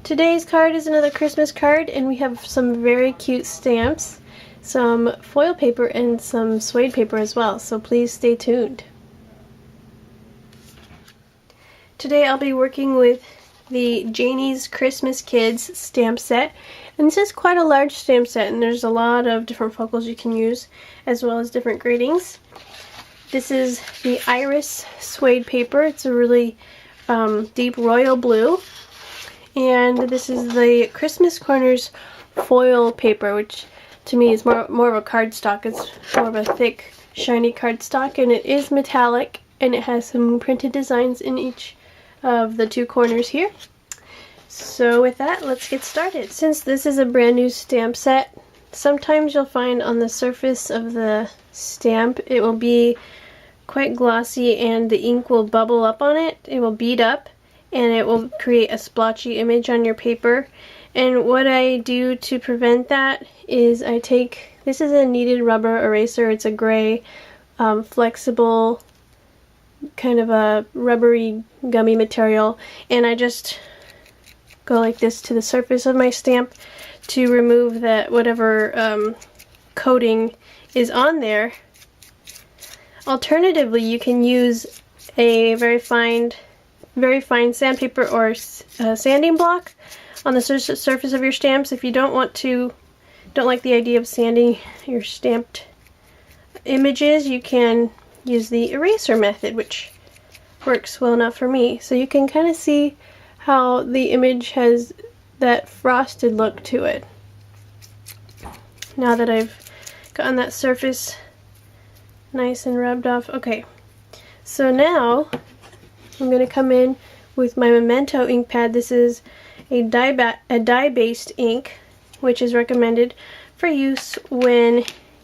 Today's card is another Christmas card, and we have some very cute stamps, some foil paper, and some suede paper as well, so please stay tuned. Today I'll be working with the Janie's Christmas Kids stamp set, and this is quite a large stamp set, and there's a lot of different focals you can use, as well as different gradings. This is the Iris suede paper. It's a really deep royal blue. And this is the Christmas Corners foil paper, which to me is more of a cardstock. It's more of a thick, shiny cardstock, and it is metallic, and it has some printed designs in each of the two corners here. So with that, let's get started. Since this is a brand new stamp set, sometimes you'll find on the surface of the stamp it will be quite glossy and the ink will bubble up on it. It will bead up and it will create a splotchy image on your paper. And what I do to prevent that is I take, this is a kneaded rubber eraser. It's a gray, flexible, kind of a rubbery, gummy material, and I just go like this to the surface of my stamp to remove that whatever coating is on there. Alternatively, you can use a very fine sandpaper or sanding block on the surface of your stamps. If you don't like the idea of sanding your stamped images, you can use the eraser method, which works well enough for me. So you can kind of see how the image has that frosted look to it. Now that I've gotten that surface nice and rubbed off. Okay, so now I'm going to come in with my Memento ink pad. This is a dye-based ink, which is recommended for use when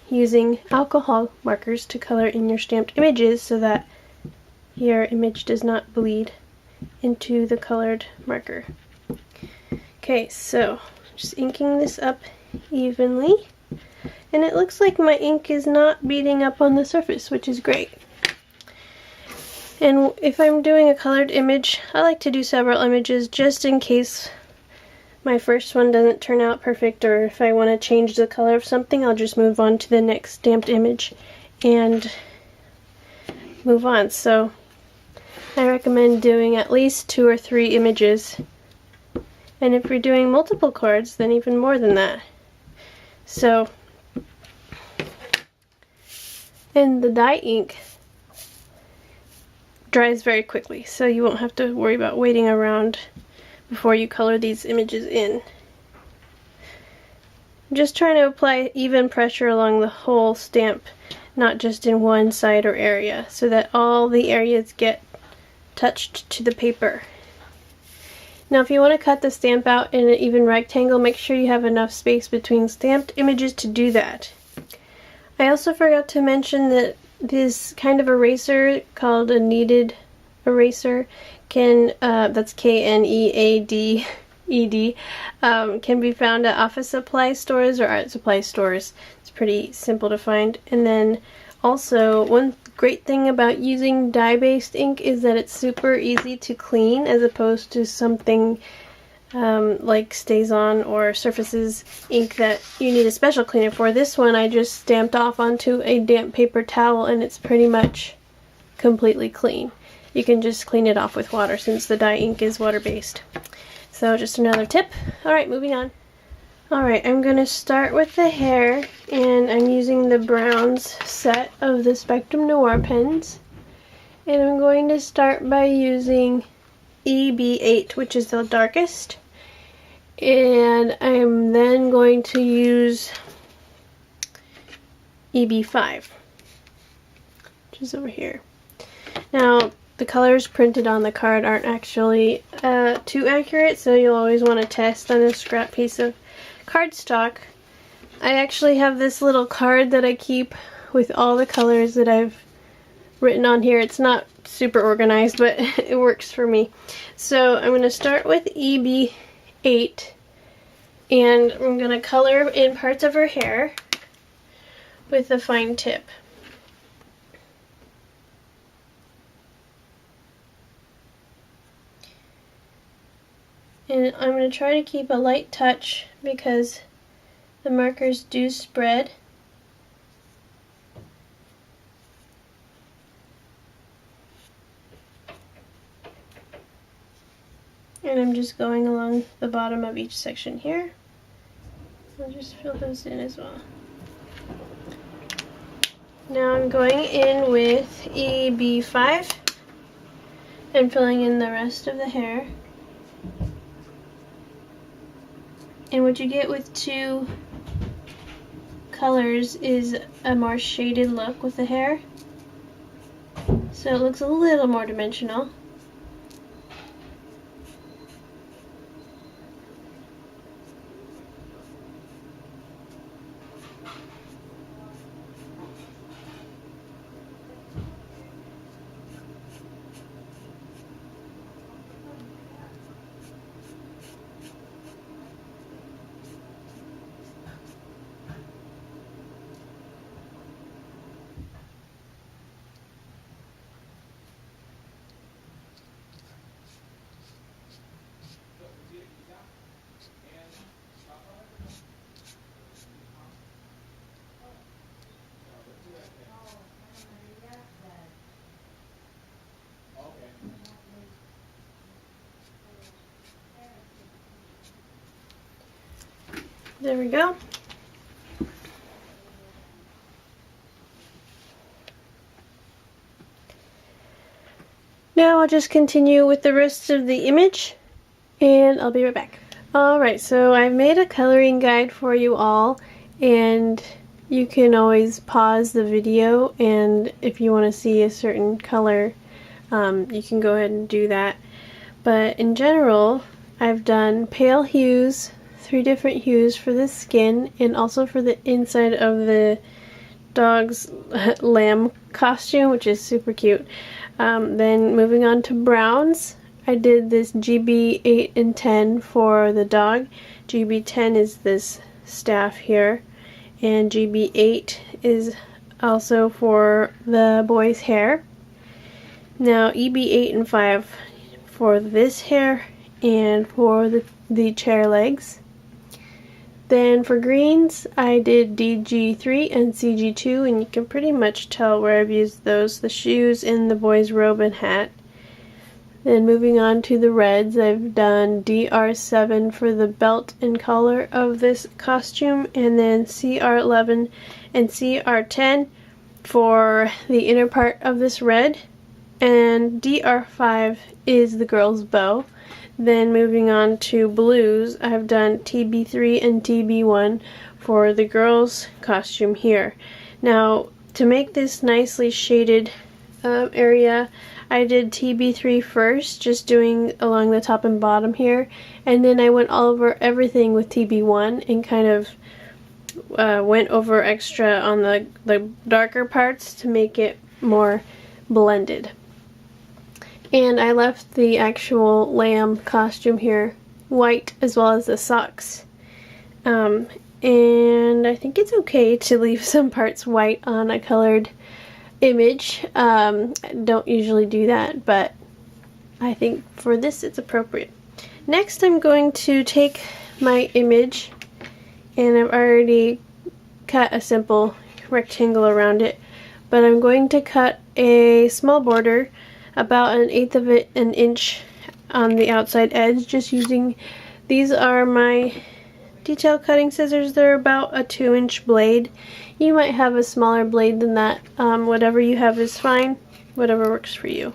using alcohol markers to color in your stamped images so that your image does not bleed into the colored marker. Okay, so just inking this up evenly, and it looks like my ink is not beading up on the surface, which is great. And if I'm doing a colored image, I like to do several images just in case my first one doesn't turn out perfect, or if I want to change the color of something, I'll just move on to the next stamped image and move on. So I recommend doing at least 2 or 3 images, and if you're doing multiple cards, then even more than that. So, and the dye ink dries very quickly, so you won't have to worry about waiting around before you color these images in. I'm just trying to apply even pressure along the whole stamp, not just in one side or area, so that all the areas get touched to the paper. Now if you want to cut the stamp out in an even rectangle, make sure you have enough space between stamped images to do that. I also forgot to mention that this kind of eraser called a kneaded eraser can, that's K-N-E-A-D-E-D, can be found at office supply stores or art supply stores. It's pretty simple to find. And then also, one great thing about using dye-based ink is that it's super easy to clean, as opposed to something like StazOn or Surfaces ink that you need a special cleaner for. This one I just stamped off onto a damp paper towel, and it's pretty much completely clean. You can just clean it off with water since the dye ink is water-based. So just another tip. Alright, moving on. Alright, I'm going to start with the hair, and I'm using the Browns set of the Spectrum Noir pens. And I'm going to start by using EB8, which is the darkest. And I'm then going to use EB5, which is over here. Now, the colors printed on the card aren't actually too accurate, so you'll always want to test on a scrap piece of cardstock. I actually have this little card that I keep with all the colors that I've written on here. It's not super organized, but it works for me. So I'm going to start with EB8, and I'm going to color in parts of her hair with a fine tip. And I'm going to try to keep a light touch because the markers do spread. And I'm just going along the bottom of each section here. I'll just fill those in as well. Now I'm going in with EB5 and filling in the rest of the hair. And what you get with two colors is a more shaded look with the hair. So it looks a little more dimensional. There we go. Now I'll just continue with the rest of the image and I'll be right back. Alright, so I've made a coloring guide for you all, and you can always pause the video, and if you want to see a certain color, you can go ahead and do that. But in general, I've done pale hues, 3 different hues for the skin, and also for the inside of the dog's lamb costume, which is super cute. Then moving on to browns, I did this GB 8 and 10 for the dog. GB 10 is this staff here, and GB 8 is also for the boy's hair. Now EB 8 and 5 for this hair and for the chair legs. Then for greens, I did DG3 and CG2, and you can pretty much tell where I've used those, the shoes and the boy's robe and hat. Then moving on to the reds, I've done DR7 for the belt and collar of this costume, and then CR11 and CR10 for the inner part of this red, and DR5 is the girl's bow. Then moving on to blues, I've done TB3 and TB1 for the girl's costume here. Now, to make this nicely shaded area, I did TB3 first, just doing along the top and bottom here, and then I went all over everything with TB1 and kind of went over extra on the darker parts to make it more blended. And I left the actual lamb costume here white, as well as the socks. And I think it's okay to leave some parts white on a colored image. Don't usually do that, but I think for this it's appropriate. Next, I'm going to take my image, and I've already cut a simple rectangle around it, but I'm going to cut a small border about 1/8 of an inch on the outside edge, just using, these are my detail cutting scissors. They're about a 2-inch blade. You might have a smaller blade than that. Whatever you have is fine, whatever works for you.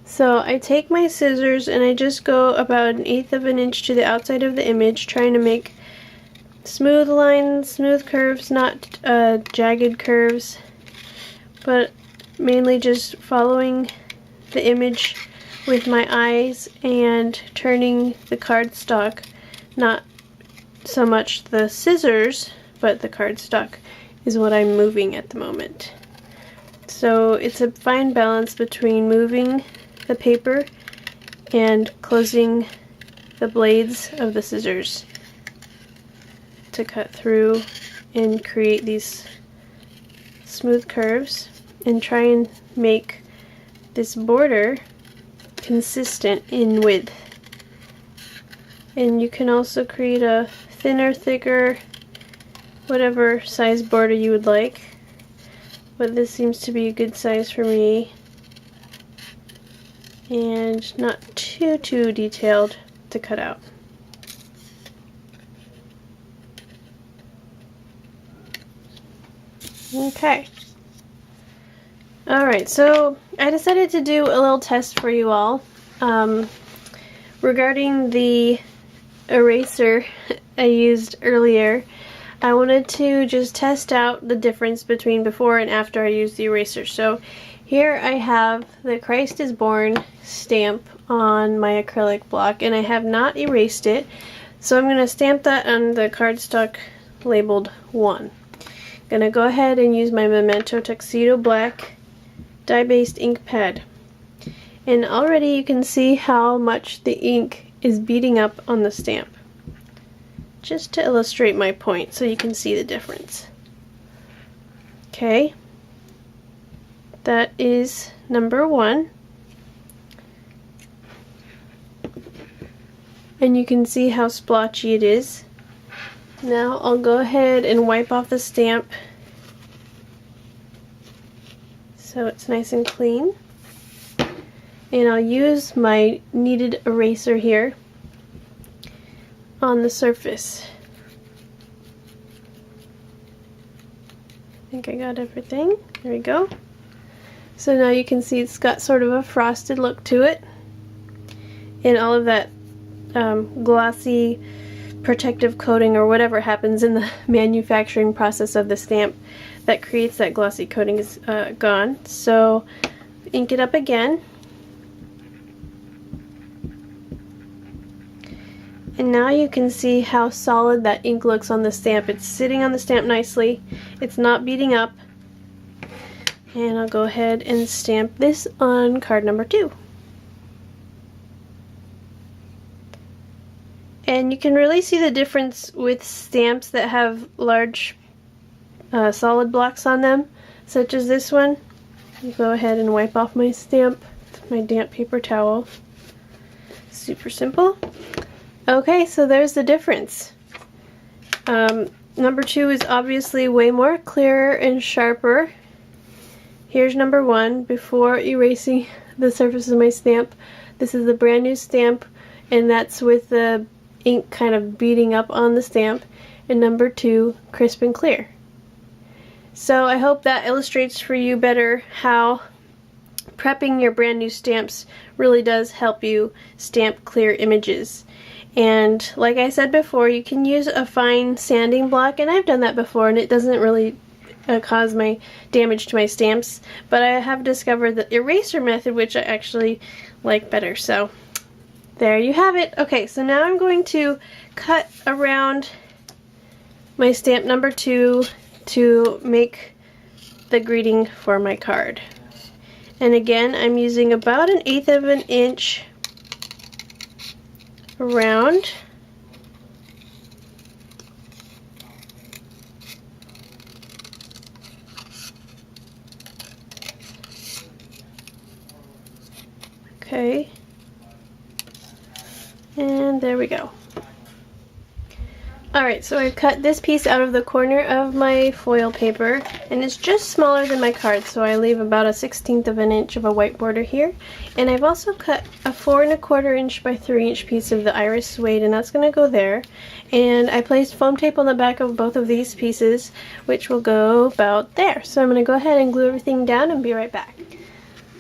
So I take my scissors and I just go about 1/8 of an inch to the outside of the image, trying to make smooth lines, smooth curves, not jagged curves, but mainly just following the image with my eyes and turning the cardstock, not so much the scissors, but the cardstock is what I'm moving at the moment. So it's a fine balance between moving the paper and closing the blades of the scissors to cut through and create these smooth curves, and try and make this border consistent in width. And you can also create a thinner, thicker, whatever size border you would like. But this seems to be a good size for me. And not too detailed to cut out. Okay. Alright, so I decided to do a little test for you all regarding the eraser I used earlier. I wanted to just test out the difference between before and after I used the eraser. So here I have the Christ is Born stamp on my acrylic block, and I have not erased it. So I'm going to stamp that on the cardstock labeled 1. I'm going to go ahead and use my Memento Tuxedo Black dye-based ink pad. And already you can see how much the ink is beating up on the stamp. Just to illustrate my point so you can see the difference. Okay. That is number 1. And you can see how splotchy it is. Now I'll go ahead and wipe off the stamp so it's nice and clean. And I'll use my kneaded eraser here on the surface. I think I got everything. There we go. So now you can see it's got sort of a frosted look to it. And all of that glossy protective coating or whatever happens in the manufacturing process of the stamp that creates that glossy coating is gone. So ink it up again. And now you can see how solid that ink looks on the stamp. It's sitting on the stamp nicely. It's not beating up. And I'll go ahead and stamp this on card number 2. And you can really see the difference with stamps that have large solid blocks on them, such as this one. I'll go ahead and wipe off my stamp with my damp paper towel. Super simple. Okay, so there's the difference. Number 2 is obviously way more clearer and sharper. Here's number 1 before erasing the surface of my stamp. This is the brand new stamp, and that's with the ink kind of beating up on the stamp. And number 2, crisp and clear. So I hope that illustrates for you better how prepping your brand new stamps really does help you stamp clear images. And like I said before, you can use a fine sanding block, and I've done that before, and it doesn't really cause my damage to my stamps. But I have discovered the eraser method, which I actually like better. So there you have it. Okay, so now I'm going to cut around my stamp number 2 to make the greeting for my card. And again, I'm using about 1/8 of an inch around. Okay. And there we go. Alright, so I've cut this piece out of the corner of my foil paper, and it's just smaller than my card, so I leave about 1/16 of an inch of a white border here. And I've also cut a 4 1/4 inch by 3 inch piece of the iris suede, and that's going to go there. And I placed foam tape on the back of both of these pieces, which will go about there. So I'm going to go ahead and glue everything down and be right back.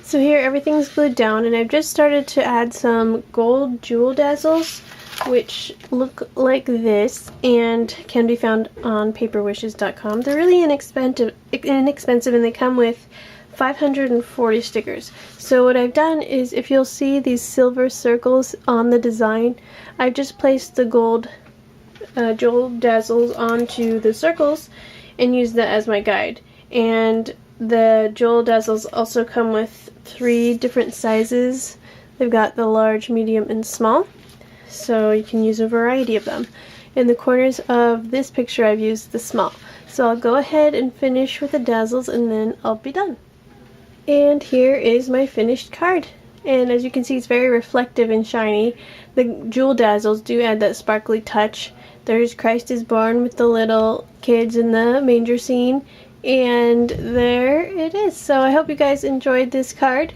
So here everything's glued down, and I've just started to add some gold jewel dazzles, which look like this and can be found on paperwishes.com. They're really inexpensive, and they come with 540 stickers. So what I've done is, if you'll see these silver circles on the design, I've just placed the gold jewel dazzles onto the circles and used that as my guide. And the jewel dazzles also come with 3 different sizes. They've got the large, medium, and small. So you can use a variety of them. In the corners of this picture I've used the small. So I'll go ahead and finish with the dazzles, and then I'll be done. And here is my finished card. And as you can see, it's very reflective and shiny. The jewel dazzles do add that sparkly touch. There's Christ is born with the little kids in the manger scene. And there it is. So I hope you guys enjoyed this card.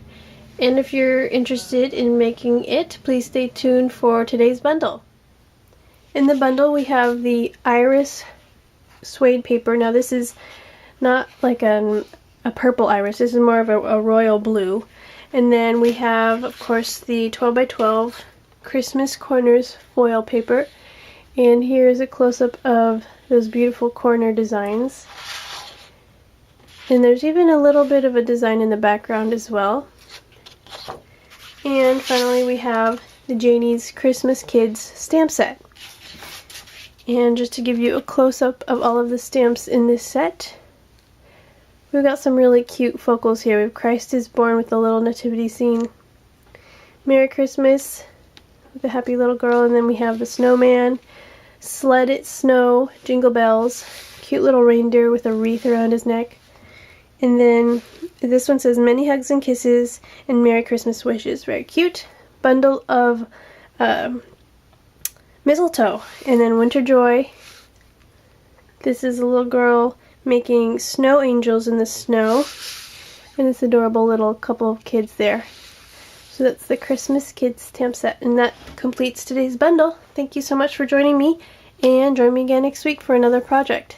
And if you're interested in making it, please stay tuned for today's bundle. In the bundle we have the iris suede paper. Now this is not like a purple iris. This is more of a royal blue. And then we have, of course, the 12 by 12 Christmas corners foil paper. And here's a close-up of those beautiful corner designs. And there's even a little bit of a design in the background as well. And finally we have the Janie's Christmas Kids stamp set. And just to give you a close-up of all of the stamps in this set, we've got some really cute focals here. We have Christ is born with the little nativity scene, Merry Christmas with a happy little girl, and then we have the snowman, Sled It Snow, Jingle Bells, cute little reindeer with a wreath around his neck. And then this one says many hugs and kisses and Merry Christmas wishes. Very cute. Bundle of mistletoe. And then Winter Joy. This is a little girl making snow angels in the snow. And this adorable little couple of kids there. So that's the Christmas Kids stamp set. And that completes today's bundle. Thank you so much for joining me. And join me again next week for another project.